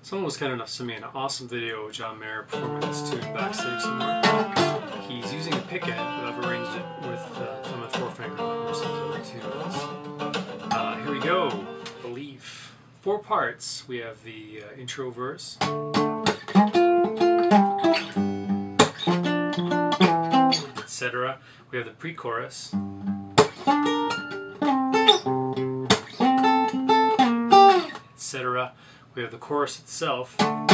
Someone was kind enough to send me an awesome video of John Mayer performing this tune backstage somewhere. He's using a pick end, but I've arranged it with thumb and forefinger like most of the other tunes. Here we go. Belief. 4 parts. We have the intro verse, etc. We have the pre-chorus, etc. We have the chorus itself, and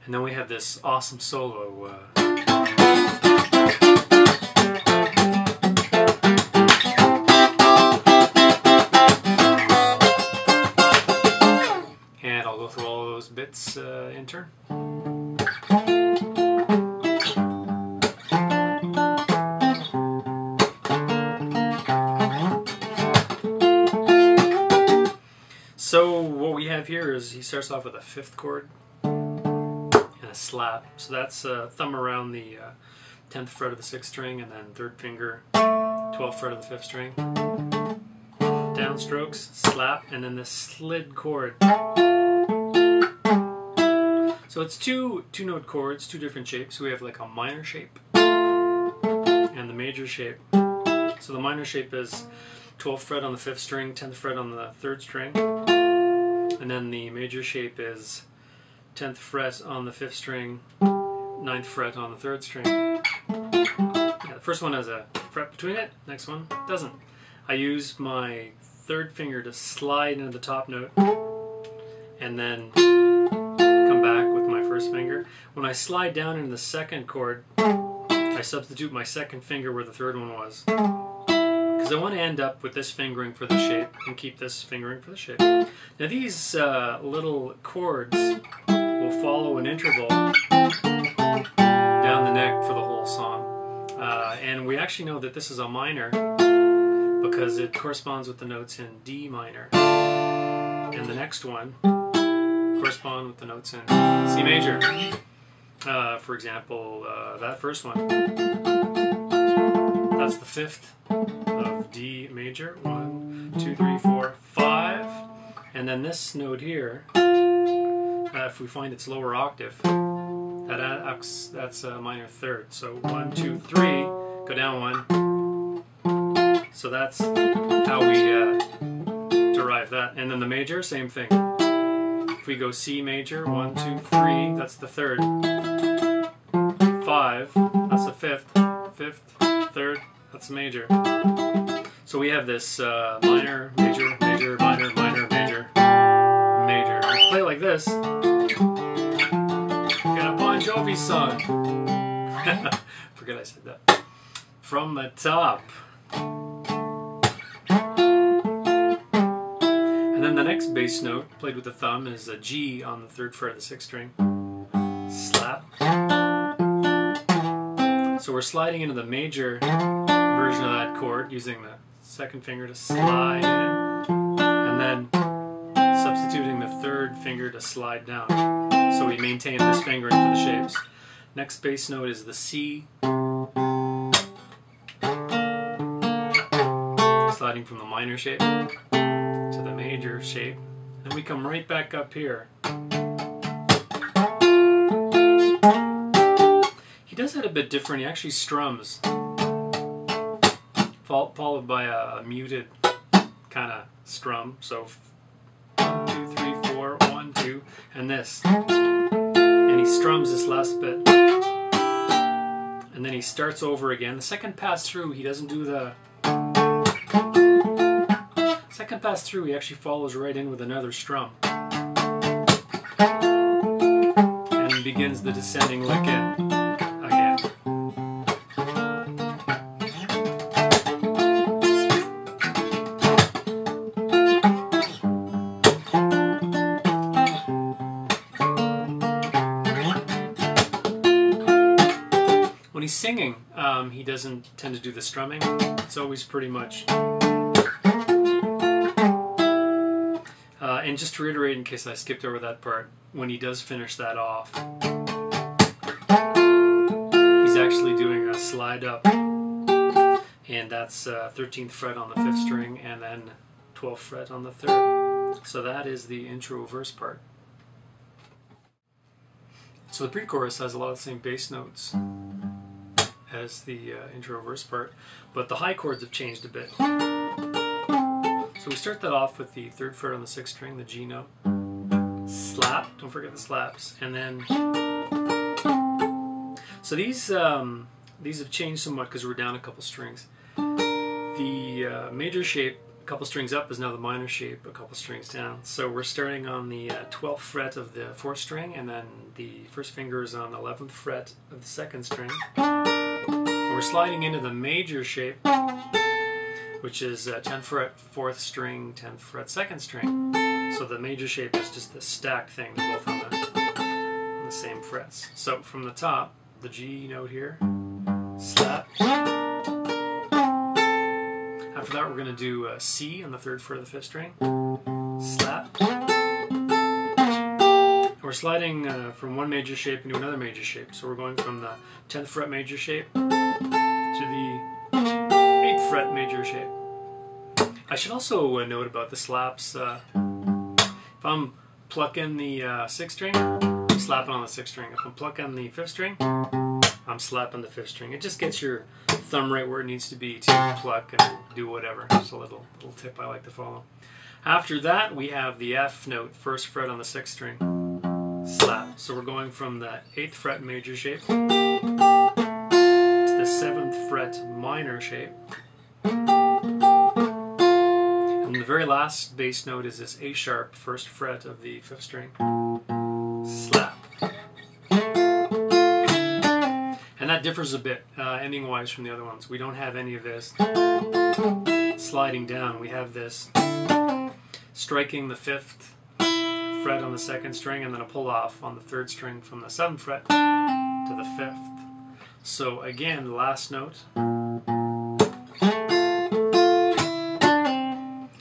then we have this awesome solo. And I'll go through all of those bits in turn. So what we have here is he starts off with a 5th chord and a slap. So that's thumb around the 10th fret of the 6th string, and then 3rd finger, 12th fret of the 5th string. Downstrokes, slap, and then the slid chord. So it's two note chords, 2 different shapes. We have like a minor shape and the major shape. So the minor shape is 12th fret on the 5th string, 10th fret on the 3rd string. And then the major shape is 10th fret on the 5th string, 9th fret on the 3rd string. Yeah, the first one has a fret between it, next one doesn't. I use my 3rd finger to slide into the top note and then come back with my 1st finger. When I slide down into the 2nd chord, I substitute my 2nd finger where the 3rd one was, because I want to end up with this fingering for the shape and keep this fingering for the shape. Now these little chords will follow an interval down the neck for the whole song. And we actually know that this is a minor because it corresponds with the notes in D minor. And the next one correspond with the notes in C major. For example, that first one, that's the 5th of D major. 1, 2, 3, 4, 5. And then this note here, if we find its lower octave, that's a minor 3rd. So 1, 2, 3, go down 1. So that's how we derive that. And then the major, same thing. If we go C major, 1, 2, 3, that's the 3rd. 5, that's the 5th. 5th, 3rd, that's the major. So we have this minor, major, major, minor, minor, major, major. If we play like this, we got a Bon Jovi song. Forget I said that. From the top. And then the next bass note, played with the thumb, is a G on the 3rd fret of the 6th string. Slap. So we're sliding into the major version of that chord using the 2nd finger to slide in, and then substituting the 3rd finger to slide down. So we maintain this fingering for the shapes. Next bass note is the C, sliding from the minor shape to the major shape. Then we come right back up here. He does that a bit different. He actually strums, followed by a muted kind of strum. So 1, 2, 3, 4, 1, 2, and this. And he strums this last bit. And then he starts over again. The second pass through, he doesn't do the... Second pass through, he actually follows right in with another strum. And begins the descending lick in. When he's singing, he doesn't tend to do the strumming. It's always pretty much... and just to reiterate, in case I skipped over that part, when he does finish that off, he's actually doing a slide up, and that's 13th fret on the 5th string, and then 12th fret on the 3rd. So that is the intro verse part. So the pre-chorus has a lot of the same bass notes as the intro verse part, but the high chords have changed a bit. So we start that off with the 3rd fret on the 6th string, the G note, slap, don't forget the slaps, and then, so these have changed somewhat because we're down a couple strings. The major shape, a couple strings up, is now the minor shape, a couple strings down. So we're starting on the 12th fret of the 4th string, and then the first finger is on the 11th fret of the 2nd string. And we're sliding into the major shape, which is 10th fret 4th string, 10th fret 2nd string. So the major shape is just the stacked thing, they're both on the same frets. So from the top, the G note here, slap. After that we're going to do C on the 3rd fret of the 5th string, slap. And we're sliding from one major shape into another major shape. So we're going from the 10th fret major shape to the 8th fret major shape. I should also note about the slaps. If I'm plucking the 6th string, I'm slapping on the 6th string. If I'm plucking the 5th string, I'm slapping the 5th string. It just gets your thumb right where it needs to be to pluck and do whatever. It's a little tip I like to follow. After that, we have the F note, 1st fret on the 6th string, slap. So we're going from the 8th fret major shape to the 7th fret minor shape. And the very last bass note is this A sharp, 1st fret of the 5th string, slap. And that differs a bit ending wise from the other ones. We don't have any of this sliding down. We have this striking the 5th fret on the 2nd string and then a pull off on the 3rd string from the 7th fret to the 5th. So again, the last note.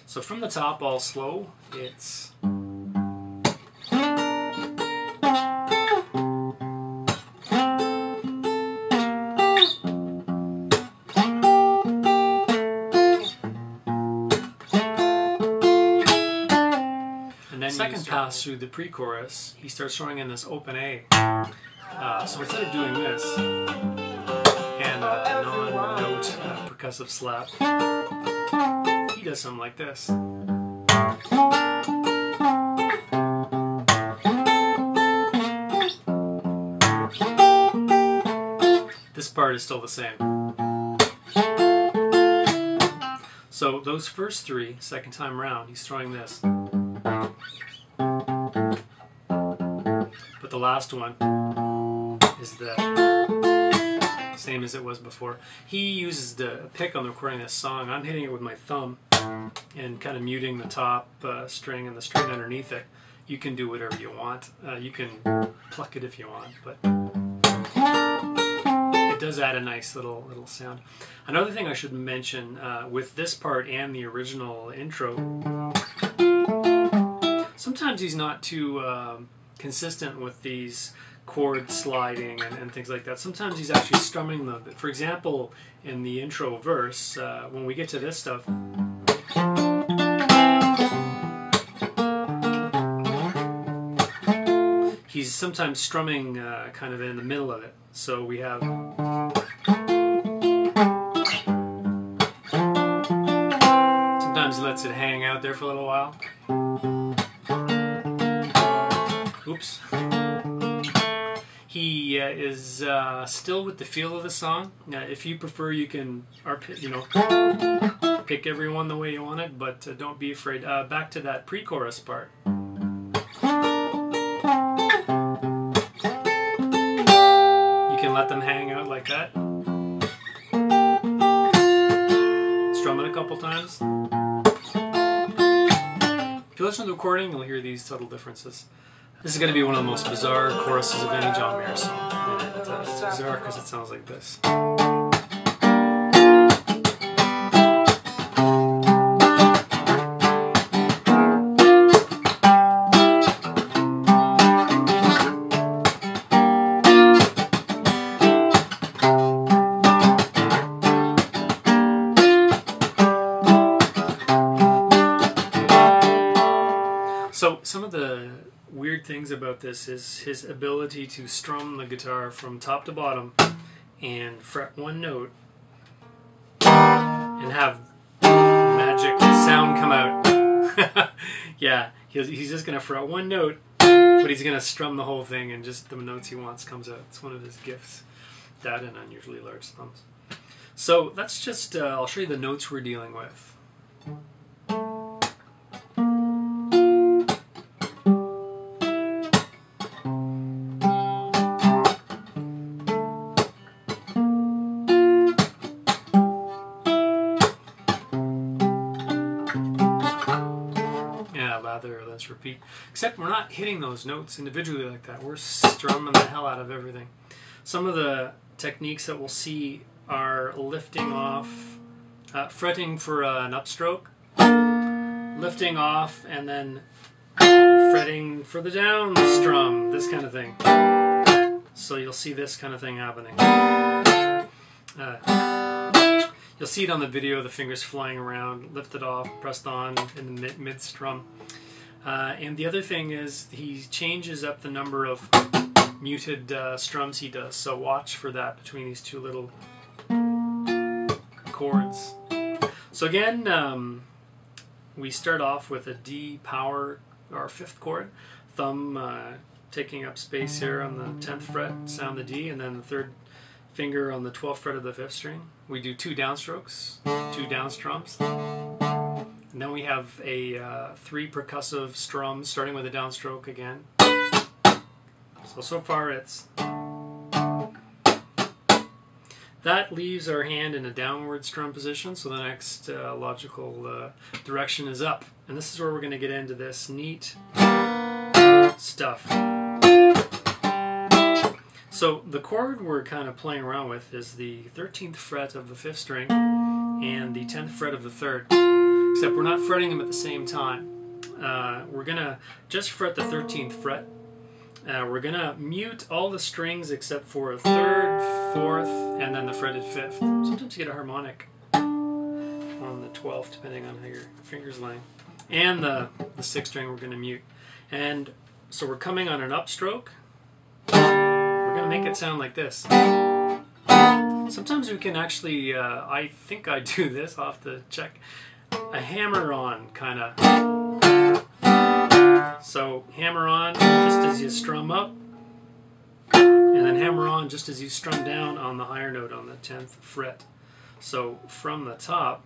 So from the top, all slow, it's and then second pass through the pre-chorus, he starts throwing in this open A. So instead of doing this and a non-note percussive slap, he does something like this. This part is still the same. So those first three, second time round, he's throwing this. But the last one is the same as it was before. He uses the pick on the recording of this song. I'm hitting it with my thumb and kind of muting the top string and the string underneath it. You can do whatever you want. You can pluck it if you want, but it does add a nice little sound. Another thing I should mention with this part and the original intro, sometimes he's not too consistent with these chord sliding and things like that. Sometimes he's actually strumming them. For example, in the intro verse, when we get to this stuff, he's sometimes strumming kind of in the middle of it. So we have sometimes he lets it hang out there for a little while. Oops. He is still with the feel of the song. If you prefer, you can pick every one the way you want it, but don't be afraid. Back to that pre-chorus part. You can let them hang out like that. Strum it a couple times. If you listen to the recording, you'll hear these subtle differences. This is going to be one of the most bizarre choruses of any John Mayer song. And it's bizarre because it sounds like this. the weird things about this is his ability to strum the guitar from top to bottom and fret one note and have magic sound come out. Yeah, he's just going to fret one note, but he's going to strum the whole thing and just the notes he wants comes out. It's one of his gifts. That and unusually large thumbs. So that's just, I'll show you the notes we're dealing with. Let's repeat. Except we're not hitting those notes individually like that. We're strumming the hell out of everything. Some of the techniques that we'll see are lifting off, fretting for an upstroke, lifting off, and then fretting for the down strum, this kind of thing. So you'll see this kind of thing happening. You'll see it on the video, the fingers flying around, lifted off, pressed on in the mid strum. And the other thing is he changes up the number of muted strums he does. So watch for that between these two little chords. So again, we start off with a D power, our 5th chord, thumb taking up space here on the 10th fret, sound the D, and then the 3rd finger on the 12th fret of the 5th string. We do 2 downstrokes, 2 down strums. And then we have a 3 percussive strums, starting with a downstroke again. So far it's... That leaves our hand in a downward strum position, so the next logical direction is up. And this is where we're going to get into this neat stuff. So the chord we're kind of playing around with is the 13th fret of the 5th string and the 10th fret of the 3rd. Except we're not fretting them at the same time. We're going to just fret the 13th fret. We're going to mute all the strings except for a 3rd, 4th, and then the fretted 5th. Sometimes you get a harmonic on the 12th, depending on how your finger's laying. And the 6th string we're going to mute. And so we're coming on an upstroke. We're going to make it sound like this. Sometimes we can actually, I think I do this, I'll have to check, a hammer on kind of. So hammer on just as you strum up, and then hammer on just as you strum down on the higher note on the 10th fret. So from the top,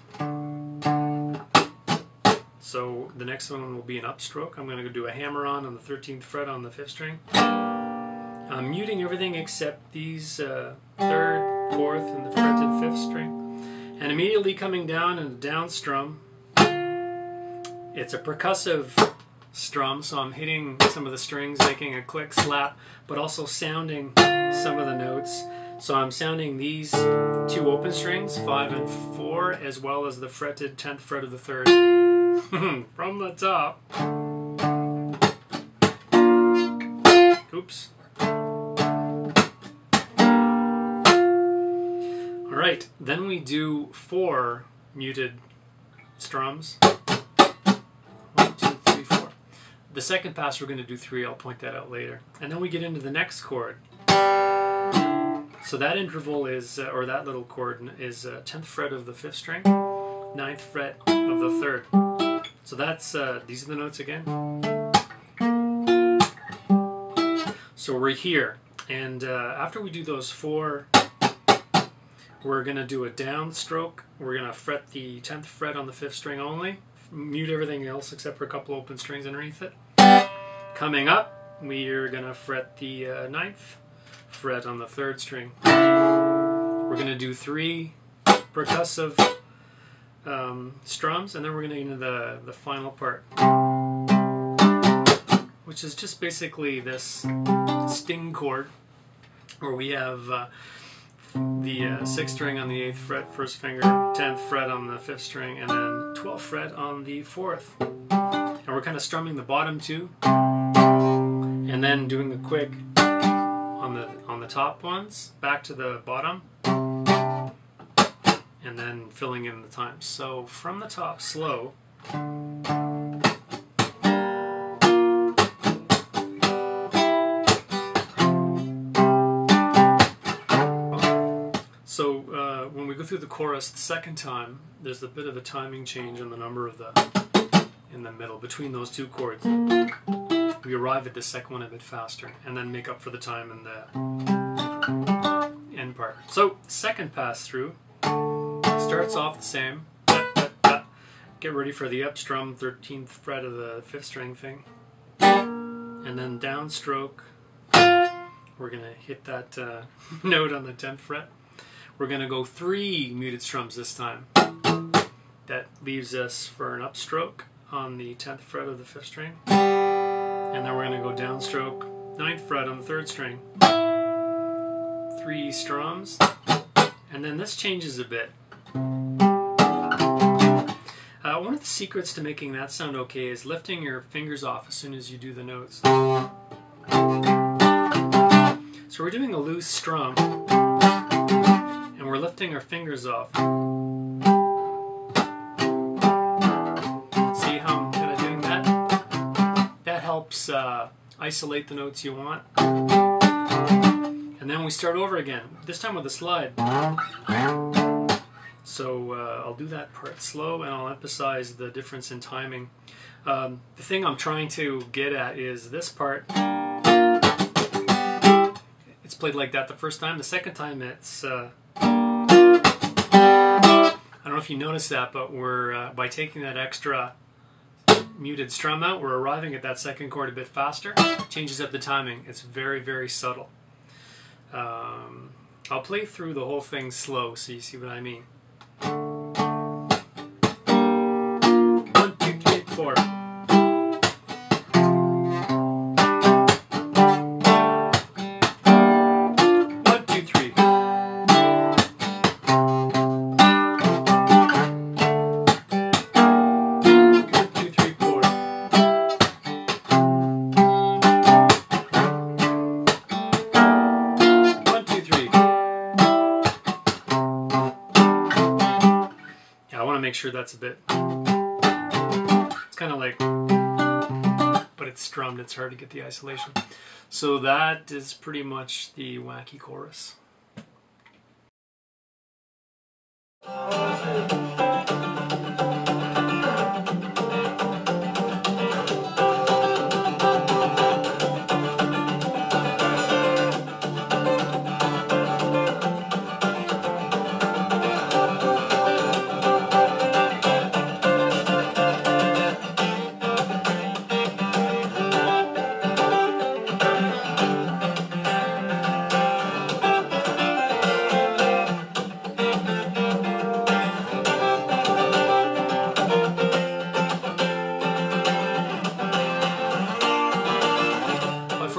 so the next one will be an upstroke. I'm going to do a hammer on the 13th fret on the 5th string. I'm muting everything except these 3rd, 4th, and the fretted 5th string. And immediately coming down in a down strum, it's a percussive strum, so I'm hitting some of the strings, making a click, slap, but also sounding some of the notes. So I'm sounding these 2 open strings, 5 and 4, as well as the fretted 10th fret of the 3rd. From the top. Oops. Alright, then we do 4 muted strums. 1, 2, 3, 4. The second pass we're going to do 3, I'll point that out later. And then we get into the next chord. So that interval is, or that little chord is 10th fret of the 5th string, 9th fret of the 3rd. So that's, these are the notes again. So we're here. And after we do those 4, we're going to do a downstroke. We're going to fret the 10th fret on the 5th string only. Mute everything else except for a couple open strings underneath it. Coming up, we are going to fret the 9th fret on the 3rd string. We're going to do 3 percussive strums, and then we're going to get into the final part, which is just basically this sting chord, where we have the 6th string on the 8th fret, 1st finger, 10th fret on the 5th string, and then 12th fret on the 4th. And we're kind of strumming the bottom 2, and then doing a quick on the top ones, back to the bottom, and then filling in the times. So from the top, slow. go through the chorus the second time, there's a bit of a timing change in the number of the in the middle between those two chords. We arrive at the second one a bit faster and then make up for the time in the end part. So second pass through starts off the same. Get ready for the up strum, 13th fret of the 5th string thing, and then downstroke. We're going to hit that note on the 10th fret. We're going to go 3 muted strums this time. That leaves us for an upstroke on the 10th fret of the 5th string. And then we're going to go downstroke, 9th fret on the 3rd string. 3 strums. And then this changes a bit. One of the secrets to making that sound okay is lifting your fingers off as soon as you do the notes. So we're doing a loose strum, and we're lifting our fingers off. See how I'm kind of doing that? That helps isolate the notes you want. And then we start over again, this time with a slide. So I'll do that part slow, and I'll emphasize the difference in timing. The thing I'm trying to get at is this part. It's played like that the first time. The second time it's... I don't know if you noticed that, but we're by taking that extra muted strum out, we're arriving at that second chord a bit faster. Changes up the timing. It's very, very subtle. I'll play through the whole thing slow so you see what I mean. 1, 2, 3, 4. 1, 2, 3. 1, 2, 3, 4. 1, 2, 3. Yeah, I want to make sure that's a bit. It's kind of like, but it's strummed, it's hard to get the isolation. So that is pretty much the wacky chorus.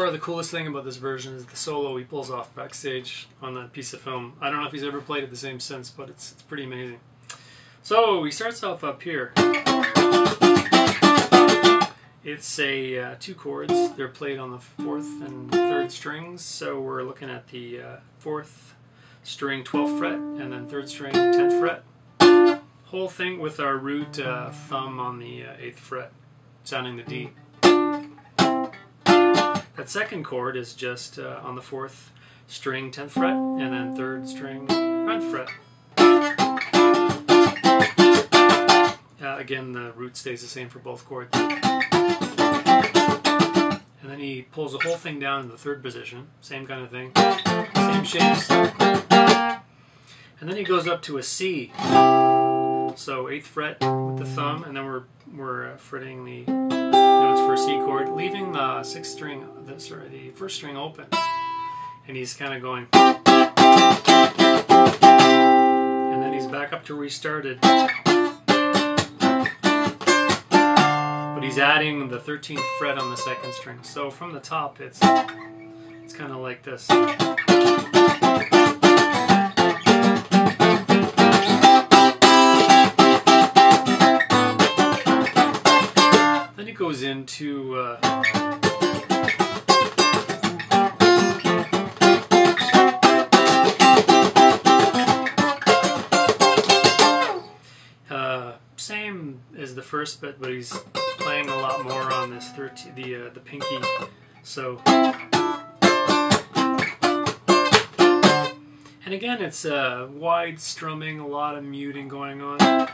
The coolest thing about this version is the solo he pulls off backstage on that piece of film. I don't know if he's ever played it the same since, but it's pretty amazing. So he starts off up here. It's a 2 chords. They're played on the 4th and 3rd strings. So we're looking at the 4th string 12th fret and then 3rd string 10th fret. Whole thing with our root thumb on the 8th fret, sounding the D. That second chord is just on the 4th string 10th fret and then 3rd string 9th fret. Again, the root stays the same for both chords. And then he pulls the whole thing down in the 3rd position, same kind of thing, same shapes. And then he goes up to a C. So 8th fret with the thumb, and then we're fretting the notes for a C chord, leaving the 6th string, the 1st string open, and he's kind of going, and then he's back up to where he started, but he's adding the 13th fret on the 2nd string. So from the top, it's kind of like this. Goes into same as the first bit, but he's playing a lot more on this the pinky. So And again, it's wide strumming, a lot of muting going on, a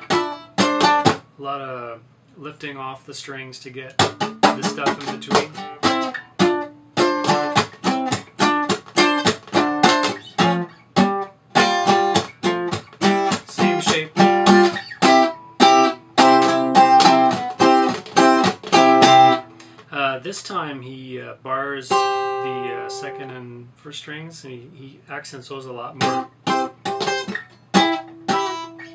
lot of lifting off the strings to get the stuff in between. Same shape. This time he bars the second and first strings, and he accents those a lot more.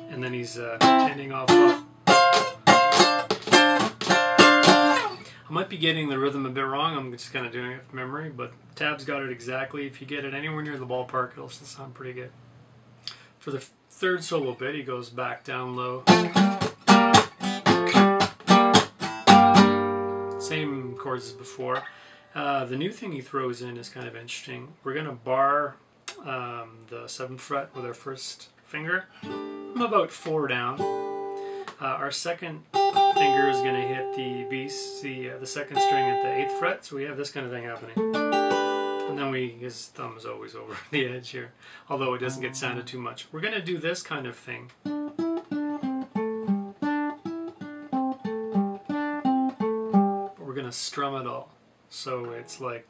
And then he's ending off. I might be getting the rhythm a bit wrong. I'm just kind of doing it from memory, but Tab's got it exactly. If you get it anywhere near the ballpark, it'll still sound pretty good. For the third solo bit, he goes back down low. Same chords as before. The new thing he throws in is kind of interesting. We're going to bar the 7th fret with our first finger. I'm about 4 down. Our second finger is going to hit the bass, the second string at the 8th fret, so we have this kind of thing happening. And then his thumb is always over the edge here, although it doesn't get sounded too much. We're going to do this kind of thing. We're going to strum it all. So it's like...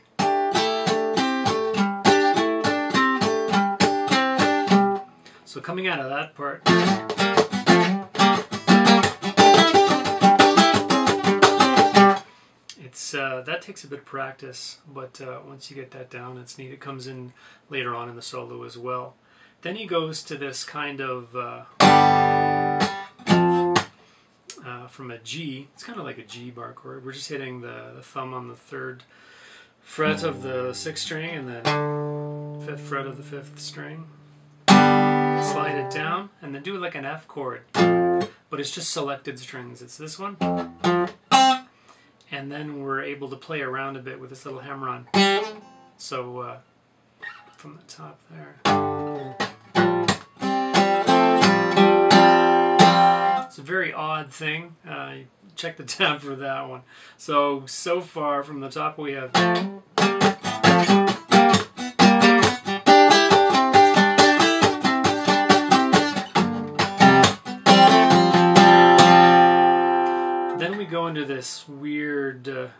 So coming out of that part... that takes a bit of practice, but once you get that down, it's neat. It comes in later on in the solo as well. Then he goes to this kind of from a G. It's kind of like a G bar chord. We're just hitting the thumb on the 3rd fret of the 6th string and then 5th fret of the 5th string. Slide it down and then do like an F chord, but it's just selected strings. It's this one. And then we're able to play around a bit with this little hammer-on. So, from the top there. It's a very odd thing. Check the tab for that one. So far from the top we have... Then we go into this weird the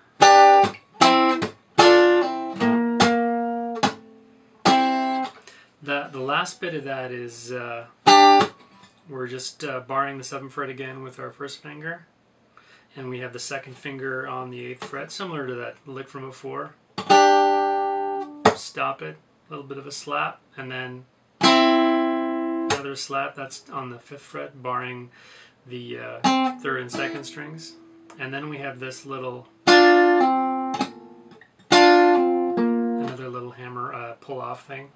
last bit of that is we're just barring the 7th fret again with our first finger, and we have the second finger on the 8th fret, similar to that lick from before. Stop it, a little bit of a slap, and then another slap. That's on the 5th fret, barring the 3rd and 2nd strings. And then we have this little, another little hammer pull-off thing.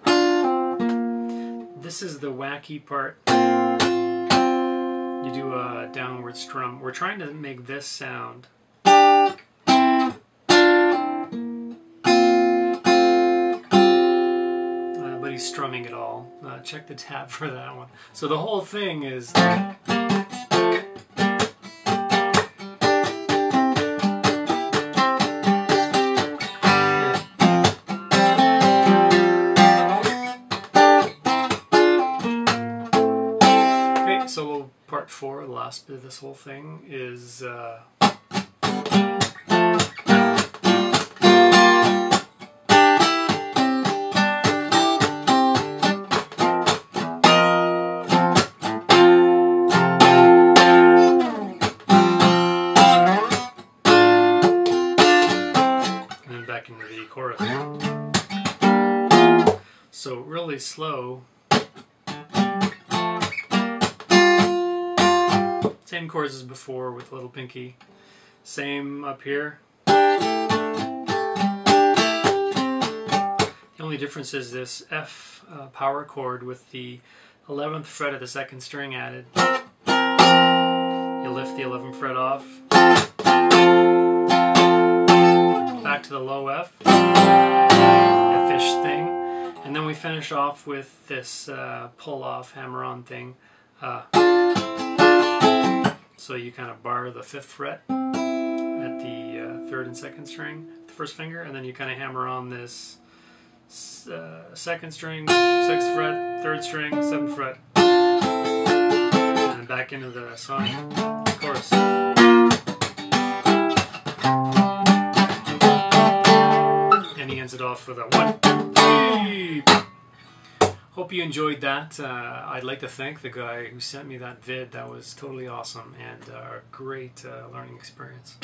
This is the wacky part. You do a downward strum. We're trying to make this sound. But he's strumming it all. Check the tab for that one. So the whole thing is... Solo part 4, the last bit of this whole thing, is and then back into the chorus. So really slow. Same chords as before with little pinky. Same up here. The only difference is this F power chord with the 11th fret of the 2nd string added. You lift the 11th fret off. Back to the low F. F-ish thing. And then we finish off with this pull-off hammer-on thing. So you kind of bar the 5th fret at the 3rd and 2nd string, the first finger, and then you kind of hammer on this 2nd string, 6th fret, 3rd string, 7th fret, and then back into the song chorus. And he ends it off with a 1, 2, 3. Hope you enjoyed that. I'd like to thank the guy who sent me that vid. That was totally awesome and a great learning experience.